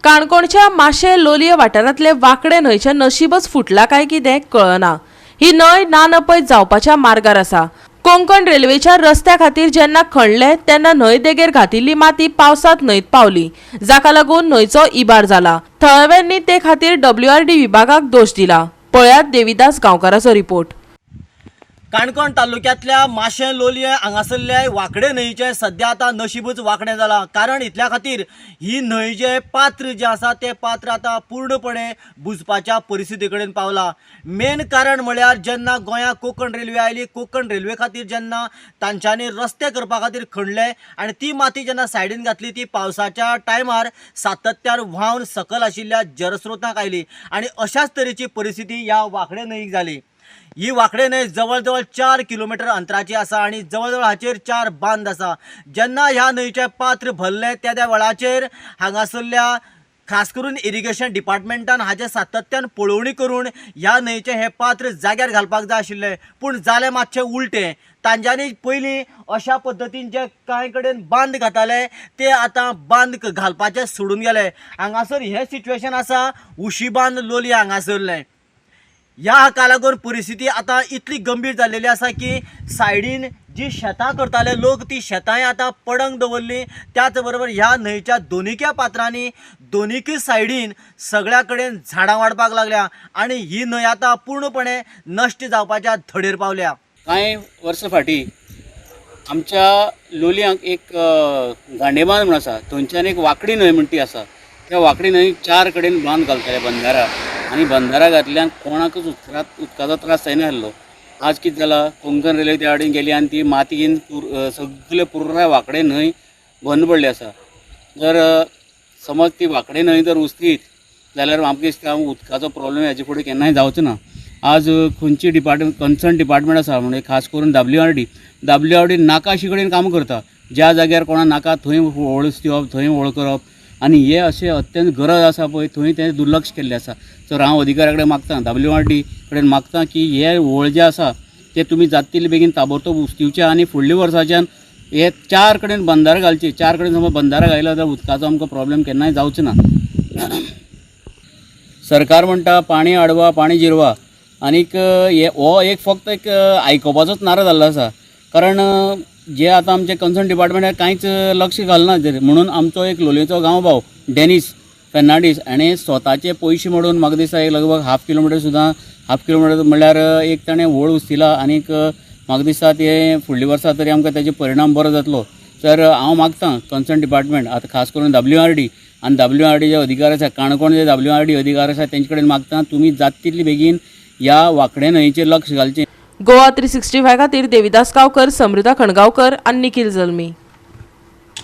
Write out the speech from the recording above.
काणकोणच्या माशे लोलये वाठारांतले वांकडे न्हंयचे नशीबच फुटला काय कितें कळना। ही न्हंय ना नपय जावपाच्या मार्गार आसा। कोंकण रेल्वेच्या रस्त्या खातीर जेन्ना खणले तेन्ना न्हंय देगेर घातिल्ली माती पावसांत न्हंयत पावली, जाका लागून न्हंयचो इबार जाला। थळाव्यांनी ते खातीर WRD विभागाक दोश दिला। पळयात देविदास गांवकाराचो रिपोर्ट। काणकोण तालुक्यातल्या माशें लोलये हांगासरले वांकडे न्हंयचे सध्या आता नशीबच वांकडें जाला। कारण इतल्या खातीर ही न्हंय जे पात्र जे आसा ते पात्र आता पूर्णपणे बुजपाच्या परिस्थिती कडेन पावला। मेन कारण म्हळ्यार जेन्ना गोंयांत Konkan railway oily, Konkan railway खातीर जेन्ना तांच्यांनी रस्ते करपा खातीर खणले आनी ती माती जेन्ना सायडीन घातली ती पावसाच्या टायमार सातत्यान व्हांवन सकल आशिल्ल्या जलस्रोतांक आयली आनी अशाच तरेची परिस्थिती ह्या वांकडे न्हंयक जाली। ही वांकडे न्हंय जवळ जवळ 4 किलोमीटर अंतराची आसा आनी जवळ जवळ हाचेर 4 बांद आसा। जेन्ना ह्या न्हंयचे पात्र भरले त्या वेळाचेर हांगासरल्या खास करून इरिगेशन डिपार्टमेंटान हाचे सातत्यान पळोवणी करून ह्या न्हंयचे हे पात्र जाग्यार घालपाक जाय आशिल्ले, पूण जालें मातशें उलटें। तांच्यांनी पयलीं अशा पद्दतीन जे कांय कडेन बांद घाताले ते आतां बांद घालपाचे सोडून गेले। हांगासर हें सिच्युएशन आसा उशीबांद लोलये हांगासरलें। ह्या हाका लागून परिस्थिती आता इतली गंभीर जाल्लेली आसा की सायडीन जी शेतां करताले लोक ती शेतांय आता पडंग दवरली। त्याच बरोबर ह्या न्हंयच्या दोनीकय पात्रांनी दोनीकय सायडीन सगळ्या कडेन झाडां वाडपाक लागल्या आनी ही न्हंय आता पूर्णपणे नश्ट जावपाच्या धडेर पावल्या। कांय वर्सां फाटीं आमच्या लोलयांक एक गांडेबांद म्हूण आसा, थंयच्यान एक वांकडी न्हंय म्हण ती आसा। त्या वांकडी न्हंयक 4 कडेन बांद घालताले बंदारा, आनी बंदारा घातल्यान कोणाकच उदकाचो त्रास जायना आसलो। आज कितें जालां, कोंकण रेल्वे त्या वाटेन गेली आनी ती माती घेवन सगळे पुराय वांकडे न्हंय बंद पडली आसा। जर समज ती वांकडे न्हंय जर उस्तीत जाल्यार आमकां दिसता उदकाचो प्रॉब्लेम हेजे फुडें केन्नाय जावचो ना। आज खंयची कन्सर्न डिपार्टमेंट आसा म्हणजे खास करून WRD नाकाशी कडेन काम करता। ज्या जाग्यार कोणा नाका थंय वळस दिवप, थंय वळ करप, आनी हे अशें अत्यंत गरज आसा पळय थंय तें दुर्लक्ष केल्लें आसा। तर हांव अधिकाऱ्या कडेन मागतां, WRD कडेन मागतां की हे वळ जे आसा ते तुमी जाता तितले बेगीन ताबडतोब उस्तिवचे आनी फुडल्या वर्साच्यान हे 4 कडेन बंदार घालचे। 4 कडेन समज बंदार घायलो जाल्यार उदकाचो आमकां प्रॉब्लेम केन्नाय जावचो ना। सरकार म्हणटा पाणी अडवा पाणी जिरवा, आनीक हो एक फक्त एक आयकोपाचोच नारो जाल्लो आसा। कारण जे आतां आमचे कन्सर्न डिपार्टमेंट कांयच लक्ष घालना म्हणून आमचो एक लोलयेचो गांव भाव डेनीस फेर्नांडीस हाणें स्वताचे पयशे मोडून म्हाका दिसता एक लगभग हाफ किलोमिटर म्हणल्यार एक ताणें व्हळ उस्तिला आनीक म्हाका दिसता ते फुडल्या वर्सा तरी आमकां तेजे परिणाम बरो जातलो। तर हांव मागतां कन्सर्न डिपार्टमेंट आतां खास करून WRD आनी WRD जे अधिकारी आसा, काणकोण जे WRD अधिकारी आसा तेंचे कडेन मागतां तुमी जाता तितली बेगीन ह्या वांकडे न्हंयचेर लक्ष घालचें। गोवा 365 खातीर देविदास गांवकर, समृद्धा खणगांवकर आनी निखिल जल्मी।